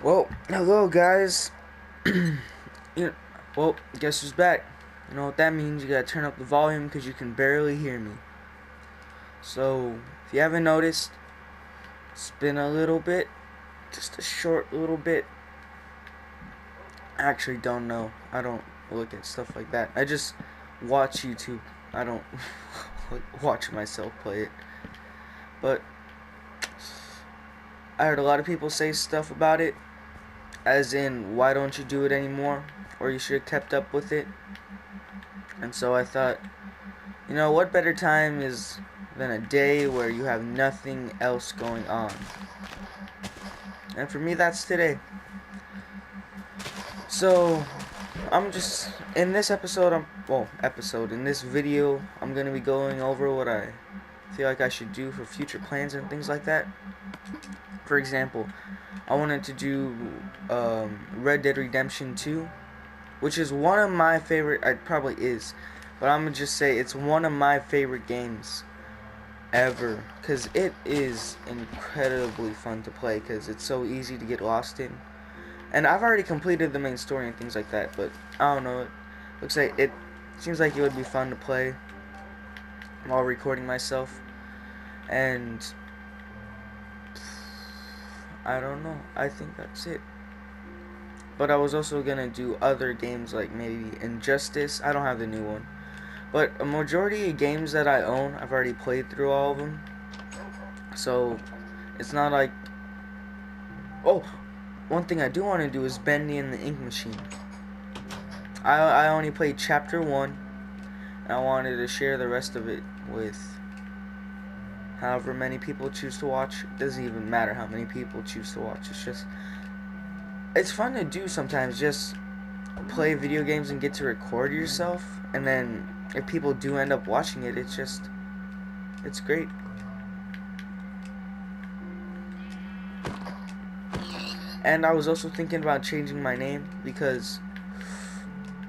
Well, hello guys. you know, well, guess who's back? You know what that means? You gotta turn up the volume because you can barely hear me. So, if you haven't noticed, it's been a little bit, just a short little bit. I actually don't know. I don't look at stuff like that. I just watch YouTube. I don't watch myself play it. But I heard a lot of people say stuff about it, as in, why don't you do it anymore? Or you should have kept up with it. And so I thought, you know, what better time is than a day where you have nothing else going on? And for me, that's today. So, I'm just, in this episode, in this video, I'm going to be going over what I feel like I should do for future plans and things like that. For example, I wanted to do Red Dead Redemption 2, which is one of my favorite, it probably is, but I'm going to just say it's one of my favorite games ever, because it is incredibly fun to play because it's so easy to get lost in. And I've already completed the main story and things like that, but I don't know, it looks like it seems like it would be fun to play while recording myself. And I don't know, I think that's it. But I was also gonna do other games like maybe Injustice. I don't have the new one, but a majority of games that I own, I've already played through all of them. So it's not like, oh, one thing I do want to do is Bendy and the Ink Machine. I only played chapter 1, and I wanted to share the rest of it with however many people choose to watch. It doesn't even matter how many people choose to watch. It's fun to do sometimes, just play video games and get to record yourself, and then if people do end up watching it, it's great. And I was also thinking about changing my name, because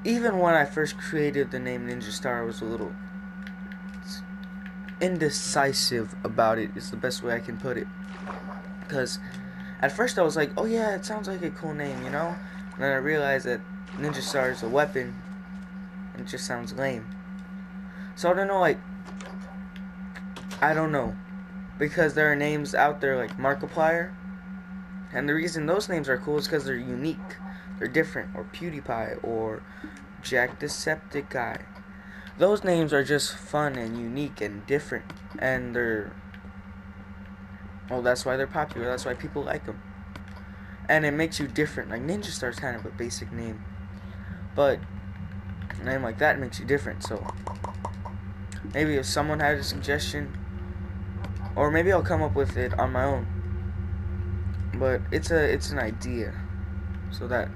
even when I first created the name Ninja Star, I was a little indecisive about it, is the best way I can put it. Because at first I was like, oh yeah, it sounds like a cool name, you know? And then I realized that Ninja Star is a weapon, and it just sounds lame. So I don't know, like, I don't know. Because there are names out there like Markiplier, and the reason those names are cool is because they're unique. They're different. Or PewDiePie, or Jackdecepticeye. Those names are just fun and unique and different, and that's why they're popular. That's why people like them. And it makes you different. Like Ninja Star's kind of a basic name, but a name like that makes you different. So maybe if someone had a suggestion, or maybe I'll come up with it on my own. But it's an idea, so that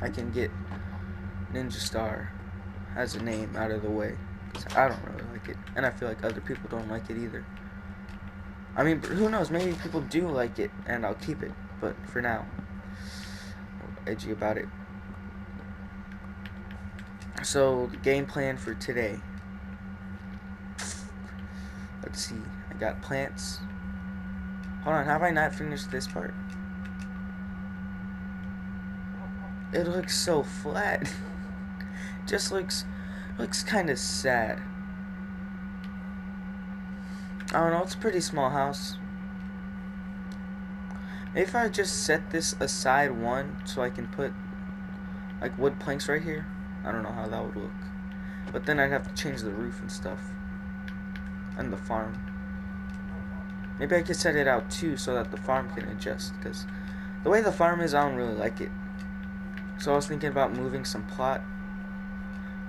I can get Ninja Star as a name out of the way. 'Cause I don't really like it, and I feel like other people don't like it either. I mean, who knows? Maybe people do like it, and I'll keep it. But for now, I'm edgy about it. So the game plan for today. Let's see. I got plants. Hold on, have I not finished this part? It looks so flat. Just looks kind of sad. I don't know, it's a pretty small house. Maybe if I just set this aside one so I can put like wood planks right here. I don't know how that would look. But then I'd have to change the roof and stuff. And the farm. Maybe I could set it out too so that the farm can adjust, because the way the farm is, I don't really like it. So I was thinking about moving some plot.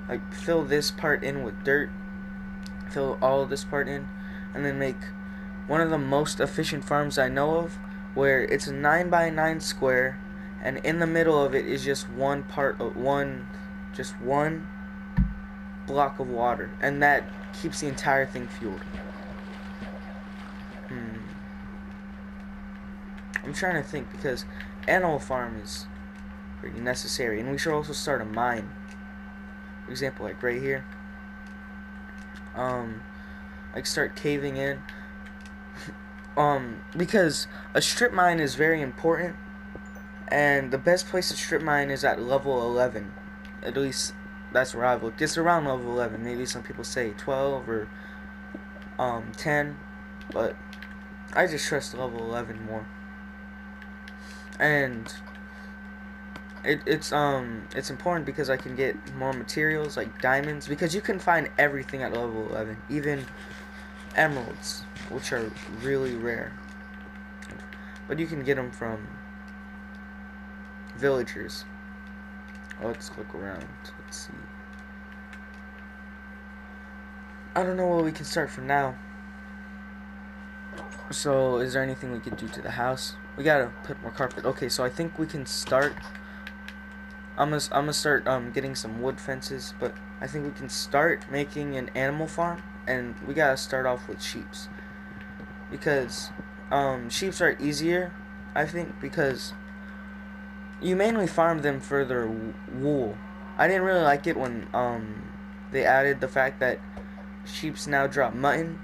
Like fill this part in with dirt. Fill all of this part in. And then make one of the most efficient farms I know of, where it's a 9x9 square, and in the middle of it is just one block of water, and that keeps the entire thing fueled. I'm trying to think, because Animal Farm is pretty necessary, and we should also start a mine. For example, like right here. Like start caving in. Because a strip mine is very important, And the best place to strip mine is at level 11. At least that's where I've looked. It's around level 11. Maybe some people say 12 or 10, but I just trust level 11 more. And it's important because I can get more materials like diamonds, because you can find everything at level 11, even emeralds, which are really rare. But you can get them from villagers. Let's look around. Let's see. I don't know where we can start from now. So, is there anything we could do to the house? We gotta put more carpet. Okay, so I think we can start. I'm gonna start getting some wood fences, but I think we can start making an animal farm, and we gotta start off with sheeps, because sheeps are easier, I think, because you mainly farm them for their wool. I didn't really like it when they added the fact that sheeps now drop mutton,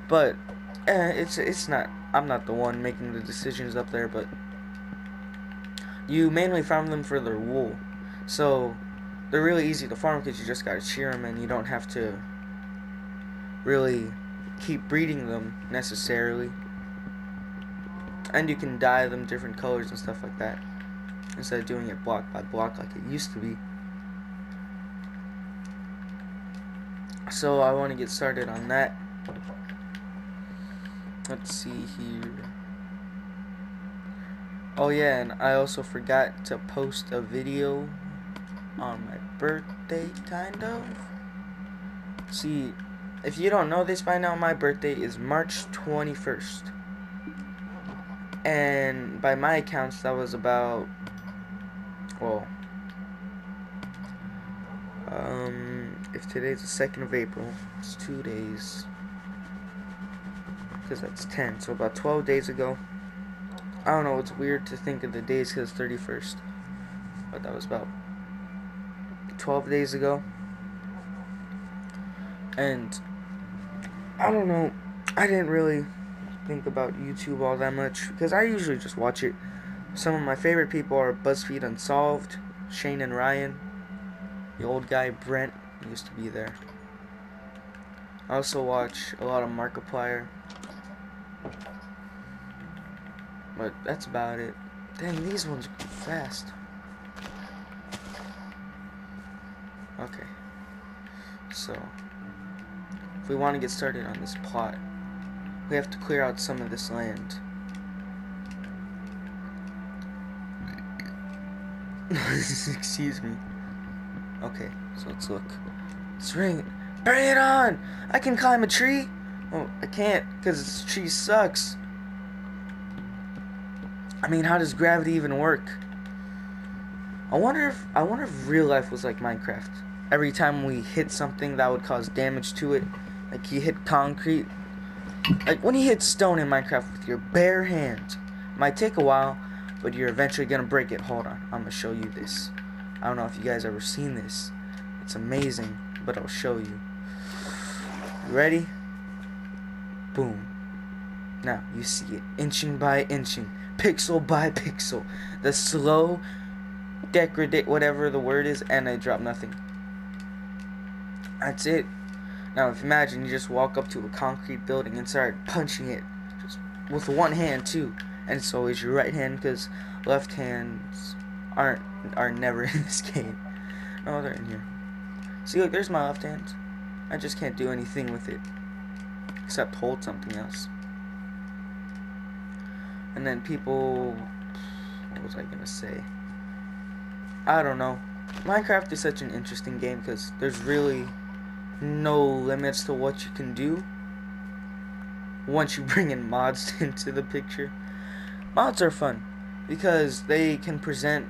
but it's not. I'm not the one making the decisions up there, but you mainly farm them for their wool, so they're really easy to farm because you just gotta shear them and you don't have to really keep breeding them necessarily, and you can dye them different colors and stuff like that instead of doing it block by block like it used to be. So I want to get started on that. Let's see here. Oh yeah, and I also forgot to post a video on my birthday, kind of. See, if you don't know this by now, my birthday is March 21st. And by my accounts, that was about, well, if today's the 2nd of April, it's 2 days, because that's 10, so about 12 days ago. I don't know, it's weird to think of the days because it's 31st, but that was about 12 days ago. And I don't know, I didn't really think about YouTube all that much because I usually just watch it. Some of my favorite people are BuzzFeed Unsolved, Shane and Ryan, the old guy Brent used to be there. I also watch a lot of Markiplier, but that's about it. Dang, these ones go fast. Okay, so if we want to get started on this plot, we have to clear out some of this land. Excuse me. Okay, so let's look. It's ringing. Bring it on! I can climb a tree. Oh, I can't because this tree sucks. I mean, how does gravity even work? I wonder if real life was like Minecraft. Every time we hit something that would cause damage to it, like you hit concrete, like when you hit stone in Minecraft with your bare hands, it might take a while, but you're eventually gonna break it. Hold on, I'm gonna show you this. I don't know if you guys ever seen this. It's amazing, but I'll show you. You ready? Boom. Now you see it, inching by inching, pixel by pixel. The slow degradate, whatever the word is, and I drop nothing. That's it. Now if imagine you just walk up to a concrete building and start punching it, just with one hand too, and it's always your right hand because left hands are never in this game. No, they're in here. See, look, there's my left hand. I just can't do anything with it except hold something else. And then people, what was I gonna say? I don't know. Minecraft is such an interesting game because there's really no limits to what you can do once you bring in mods into the picture. Mods are fun because they can present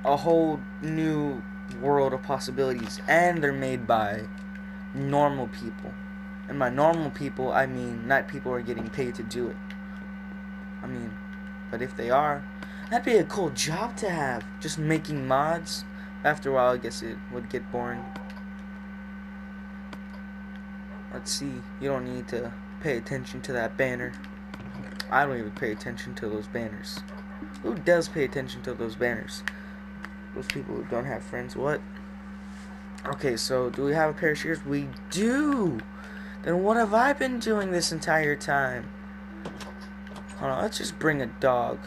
a whole new world of possibilities, and they're made by normal people. And by normal people, I mean not people who are getting paid to do it. I mean, but if they are, that'd be a cool job to have, just making mods. After a while, I guess it would get boring. Let's see, you don't need to pay attention to that banner. I don't even pay attention to those banners. Who does pay attention to those banners? Those people who don't have friends. What? Okay, so do we have a pair of shears? We do! Then what have I been doing this entire time? Hold on, let's just bring a dog.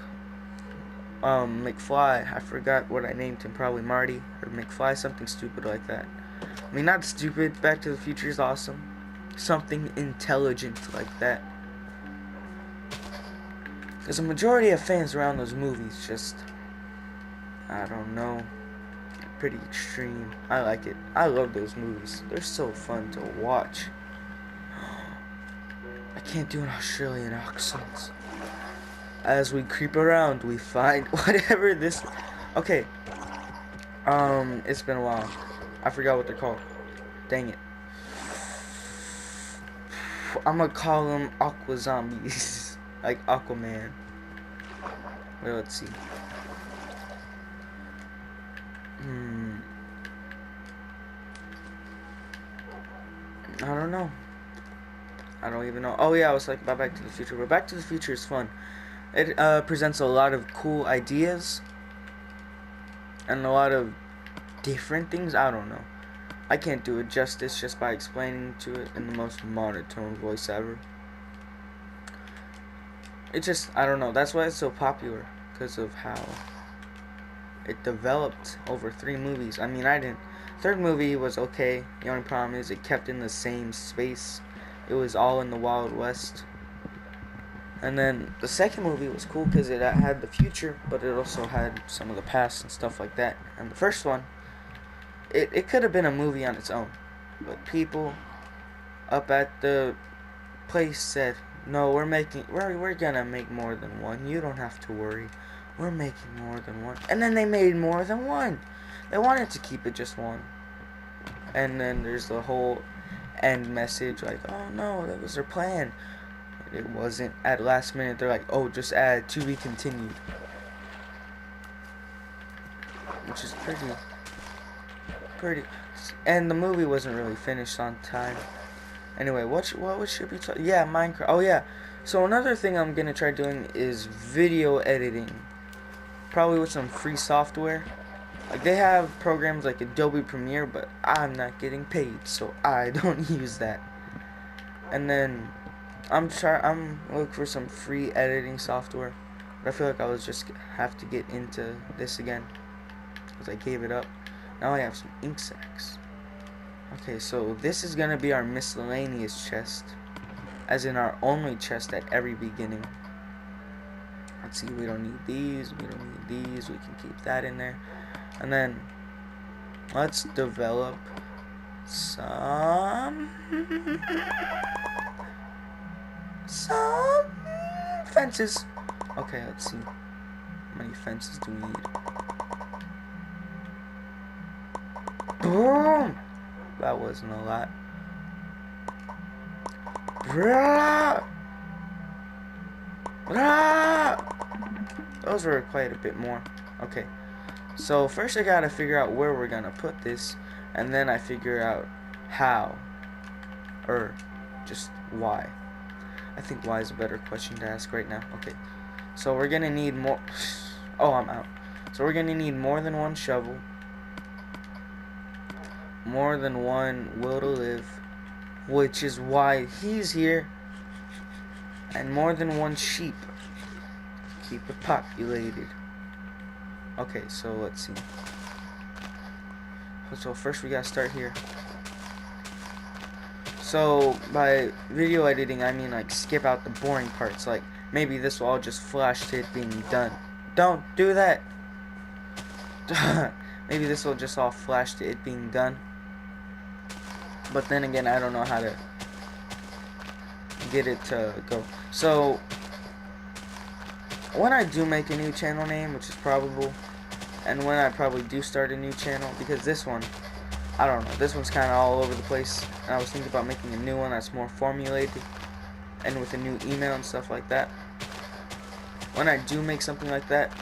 McFly. I forgot what I named him. Probably Marty or McFly, something stupid like that. I mean, not stupid. Back to the Future is awesome. Something intelligent like that. Because a majority of fans around those movies just, I don't know, pretty extreme. I like it. I love those movies. They're so fun to watch. I can't do an Australian accent. As we creep around, we find whatever this. Okay. It's been a while. I forgot what they're called. Dang it. I'm gonna call them Aqua Zombies. Like Aquaman. Wait, let's see. I don't know. I don't even know. Oh yeah, I was like about Back to the Future. But Back to the Future is fun. It presents a lot of cool ideas. And a lot of different things. I don't know. I can't do it justice just by explaining to it in the most monotone voice ever. It just, I don't know. That's why it's so popular. Because of how it developed over 3 movies. I mean, I didn't. Third movie was okay. The only problem is it kept in the same space. It was all in the Wild West. And then the second movie was cool because it had the future, but it also had some of the past and stuff like that. And the first one, it could have been a movie on its own. But people up at the place said, no, we're gonna make more than one. You don't have to worry. We're making more than one. And then they made more than one. They wanted to keep it just one. And then there's the whole end message, like, oh no, that was their plan. It wasn't. At last minute, they're like, oh, just add to be continued. Which is pretty. And the movie wasn't really finished on time. Anyway, what should we talk? Yeah, Minecraft. Oh yeah. So another thing I'm gonna try doing is video editing. Probably with some free software. Like they have programs like Adobe Premiere, but I'm not getting paid, so I don't use that. And then I'm looking for some free editing software. But I feel like I was just have to get into this again because I gave it up. Now I have some ink sacs. Okay, so this is gonna be our miscellaneous chest, as in our only chest at every beginning. Let's see, we don't need these, we don't need these, we can keep that in there. And then let's develop some fences. Okay, let's see. How many fences do we need? Boom! That wasn't a lot. Those were quite a bit more. Okay. So first I gotta figure out where we're gonna put this, and then I figure out how, or just why. I think why is a better question to ask right now. Okay, so we're gonna need more. Oh, I'm out. So we're gonna need more than one shovel, more than one will to live, which is why he's here, and more than one sheep. Keep it populated. Okay, so let's see. So first we gotta start here. So by video editing, I mean like skip out the boring parts. Like maybe this will all just flash to it being done. Don't do that. Maybe this will just all flash to it being done. But then again, I don't know how to get it to go. So when I do make a new channel name, which is probable, and when I probably do start a new channel, because this one, I don't know, this one's kind of all over the place, and I was thinking about making a new one that's more formulated, and with a new email and stuff like that. When I do make something like that,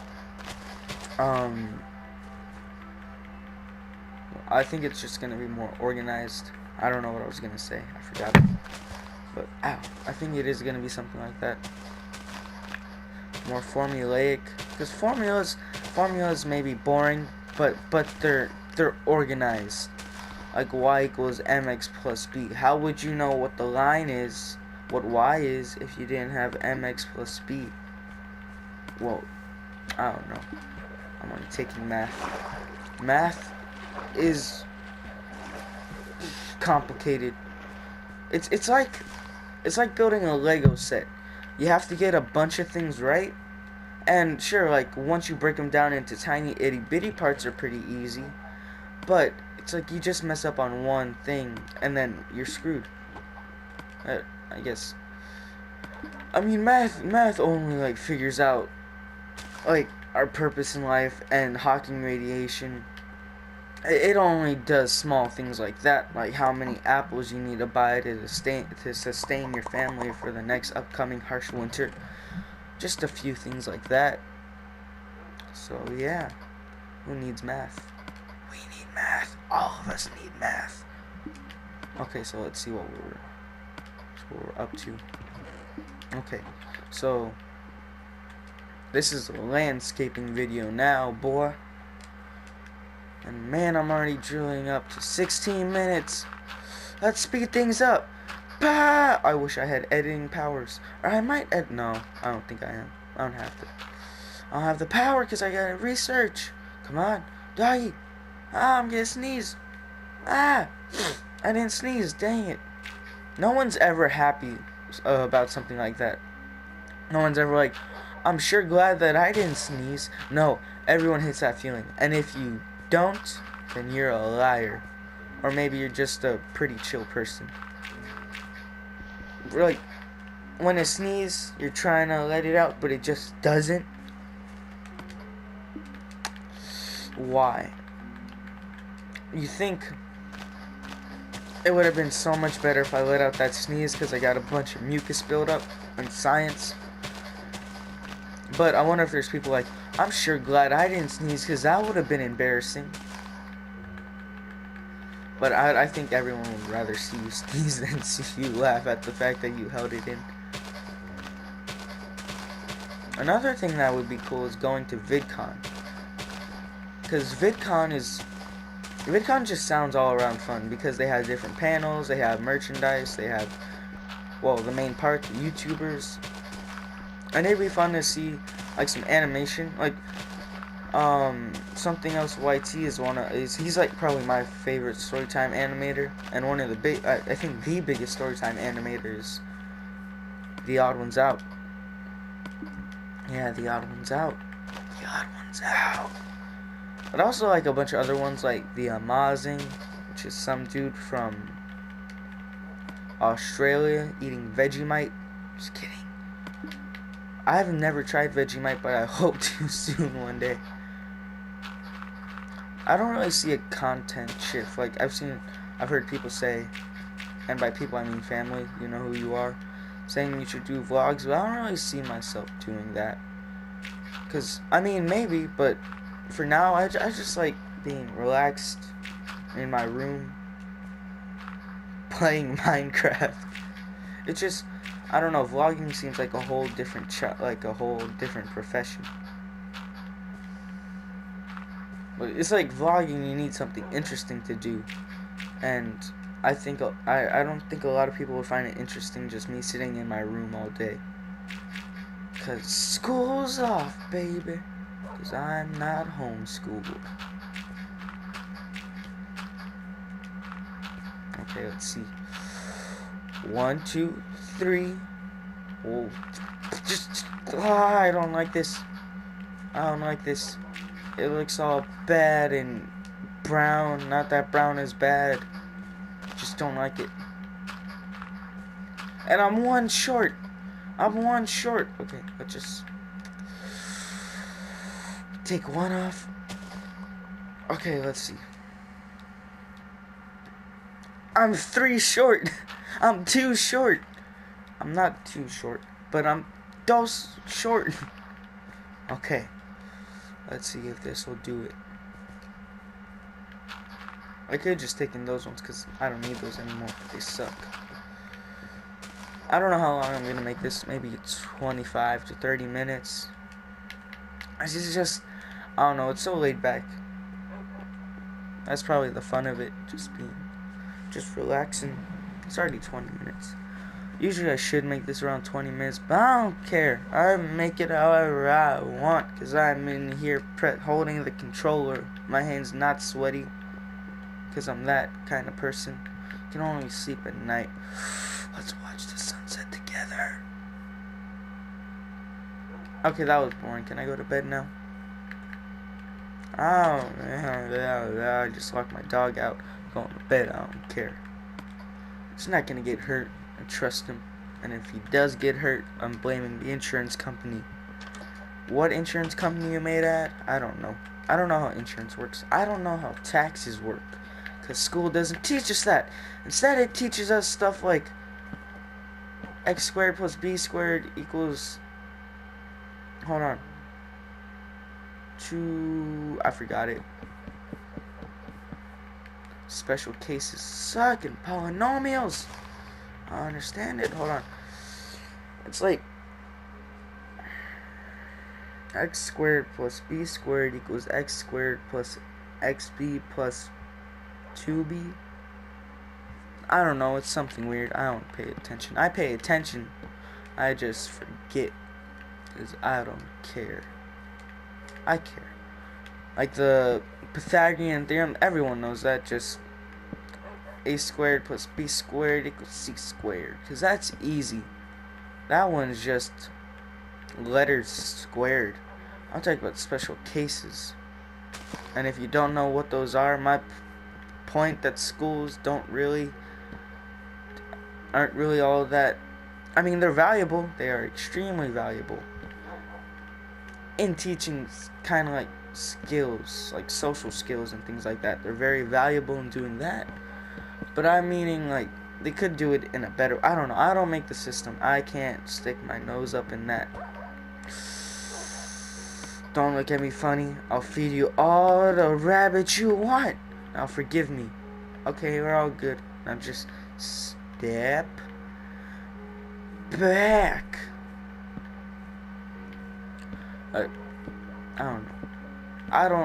I think it's just going to be more organized. I don't know what I was going to say, I forgot it, but ow, I think it is going to be something like that. more formulaic, because formulas may be boring, but they're organized. Like y equals mx plus b. How would you know what the line is, what y is, if you didn't have mx plus b? Well, I don't know. I'm only taking math. Math is complicated. It's like building a Lego set. You have to get a bunch of things right. And sure, like once you break them down into tiny itty bitty parts are pretty easy. But it's like you just mess up on one thing and then you're screwed. I guess. I mean, math only like figures out like our purpose in life and Hawking radiation. It only does small things like that, like how many apples you need to buy to sustain your family for the next upcoming harsh winter. Just a few things like that. So yeah, who needs math? We need math. All of us need math. Okay, so let's see what we're up to. Okay, so this is a landscaping video now, boy. And man, I'm already drilling up to 16 minutes. Let's speed things up. Bah! I wish I had editing powers. Or I might no, I don't think I am. I don't have to. I don't have the power because I gotta research. Come on, doggy. Ah, I'm gonna sneeze. Ah! I didn't sneeze, dang it. No one's ever happy about something like that. No one's ever like, I'm sure glad that I didn't sneeze. No, everyone hates that feeling. And if you don't, then you're a liar. Or maybe you're just a pretty chill person. Like, when it sneezes, you're trying to let it out, but it just doesn't. Why? You think it would have been so much better if I let out that sneeze because I got a bunch of mucus buildup in science. But I wonder if there's people like, I'm sure glad I didn't sneeze because that would have been embarrassing. But I think everyone would rather see you sneeze than see you laugh at the fact that you held it in. Another thing that would be cool is going to VidCon. Because VidCon just sounds all around fun because they have different panels, they have merchandise, they have, well, the main part, the YouTubers. And it'd be fun to see like some animation, like something else. YT is he's like probably my favorite storytime animator, and one of the I think the biggest storytime animators. The Odd Ones Out. Yeah, The Odd Ones Out. The Odd Ones Out. But also like a bunch of other ones like the Amazing, which is some dude from Australia eating Vegemite. Just kidding. I have never tried Vegemite, but I hope to soon one day. I don't really see a content shift. Like I've heard people say, and by people I mean family, you know who you are, saying you should do vlogs, but I don't really see myself doing that. Cause I mean maybe, but for now I just like being relaxed in my room, playing Minecraft. It's just, I don't know, vlogging seems like a whole different profession. But it's like vlogging, you need something interesting to do. And I don't think a lot of people would find it interesting just me sitting in my room all day. Cause school's off, baby. Cause I'm not homeschooled. Okay, let's see. 1, 2, 3. Whoa. I don't like this. I don't like this. It looks all bad and brown. Not that brown is bad. Just don't like it. And I'm one short. Okay, let's just take one off. Okay, let's see. I'm 3 short. I'm 2 short. I'm not too short, but I'm dos short. Okay. Let's see if this will do it. I could have just taken those ones because I don't need those anymore. They suck. I don't know how long I'm going to make this. Maybe 25 to 30 minutes. It's just, I don't know, it's so laid back. That's probably the fun of it, just relaxing. It's already 20 minutes. Usually I should make this around 20 minutes, but I don't care. I make it however I want, because I'm in here holding the controller. My hand's not sweaty, because I'm that kind of person. Can only sleep at night. Let's watch the sunset together. Okay, that was boring. Can I go to bed now? Oh, I just locked my dog out. Going to bed, I don't care. He's not gonna get hurt. I trust him. And if he does get hurt, I'm blaming the insurance company. What insurance company you made at? I don't know. I don't know how insurance works. I don't know how taxes work. Because school doesn't teach us that. Instead, it teaches us stuff like x squared plus b squared equals... Hold on. I forgot it. Special cases suck and polynomials. I understand it. Hold on. It's like x squared plus b squared equals x squared plus xb plus 2b. I don't know. It's something weird. I don't pay attention. I pay attention. I just forget. Because I don't care. I care. Like the Pythagorean theorem, everyone knows that. Just a squared plus b squared equals c squared. Because that's easy. That one's just letters squared. I'm talking about special cases. And if you don't know what those are, my point that schools aren't really all that. I mean, they're valuable. They are extremely valuable in teaching kind of like skills, like social skills and things like that. They're very valuable in doing that. But I'm meaning like they could do it in a better. I don't know. I don't make the system. I can't stick my nose up in that. Don't look at me funny. I'll feed you all the rabbits you want. Now forgive me. Okay, we're all good. Now just step back. I don't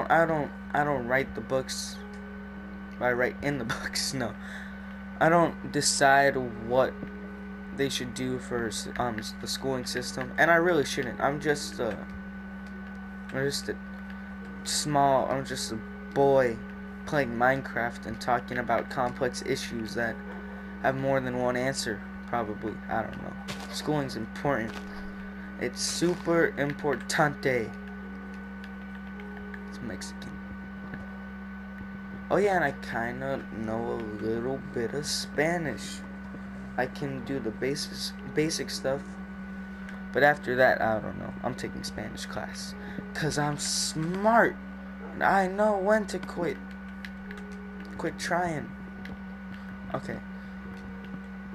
know. I don't write the books. I write in the books. No. I don't decide what they should do for the schooling system, and I really shouldn't. I'm just a boy playing Minecraft and talking about complex issues that have more than one answer, probably. I don't know. Schooling's important. It's super importante. It's Mexican. Oh yeah, and I kinda know a little bit of Spanish. I can do the basic stuff. But after that, I don't know. I'm taking Spanish class. 'Cause I'm smart. And I know when to quit. Quit trying. Okay.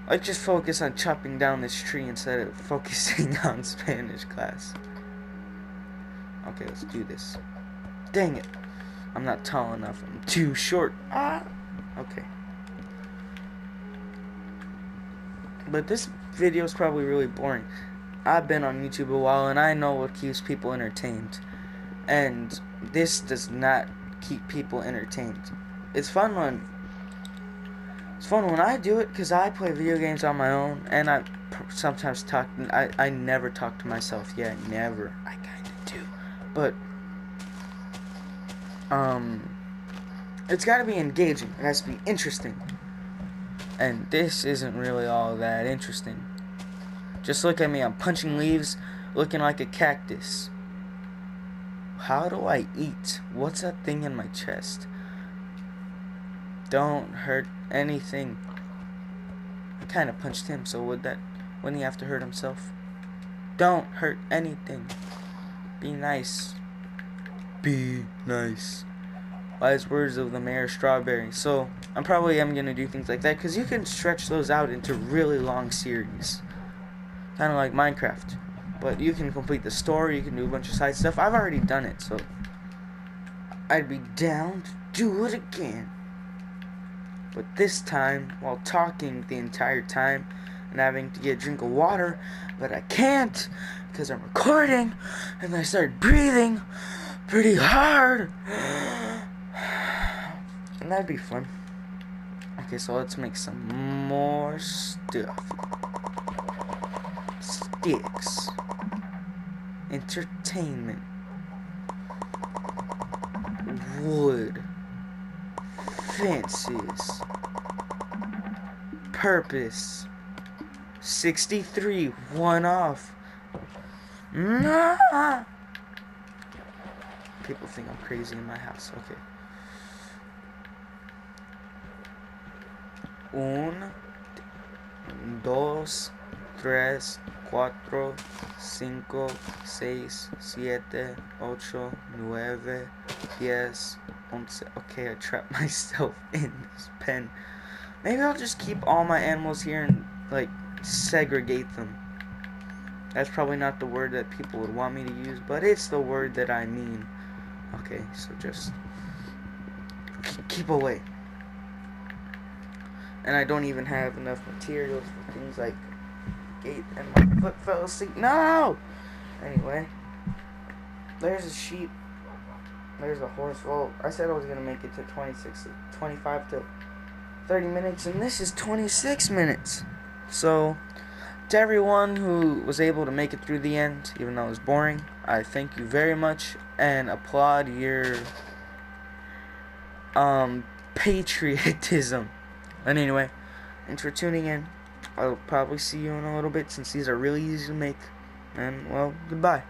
Let's just focus on chopping down this tree instead of focusing on Spanish class. Okay, let's do this. Dang it. I'm not tall enough. I'm too short. Okay. But this video is probably really boring. I've been on YouTube a while and I know what keeps people entertained. And this does not keep people entertained. It's fun when I do it because I play video games on my own and I sometimes talk. I never talk to myself. Yeah, never. I kind of do. But it's got to be engaging. It has to be interesting. And this isn't really all that interesting. Just look at me. I'm punching leaves, looking like a cactus. How do I eat? What's that thing in my chest? Don't hurt anything. I kind of punched him, so wouldn't he have to hurt himself? Don't hurt anything. Be nice. Be nice. Wise words of the Mayor Strawberry. So I'm probably gonna do things like that because you can stretch those out into really long series, kind of like Minecraft. But you can complete the story. You can do a bunch of side stuff. I've already done it, so I'd be down to do it again. But this time, while talking the entire time, and having to get a drink of water, but I can't because I'm recording, and I started breathing pretty hard, and that'd be fun. Okay, so let's make some more stuff. Sticks. Entertainment. Wood. Fences. Purpose. 63. One off. Nah. People think I'm crazy in my house. Okay. 1, 2, 3, 4, 5, 6, 7, 8, 9, 10, 11. Okay, I trapped myself in this pen. Maybe I'll just keep all my animals here and, like, segregate them. That's probably not the word that people would want me to use, but it's the word that I mean. Okay, so just keep away. And I don't even have enough materials for things like gate, and my foot fell asleep. No! Anyway, there's a sheep. There's a horse. Well, I said I was going to make it to 25 to 30 minutes, and this is 26 minutes. So, to everyone who was able to make it through the end, even though it was boring, I thank you very much and applaud your patriotism. And anyway, thanks for tuning in. I'll probably see you in a little bit since these are really easy to make. And, well, goodbye.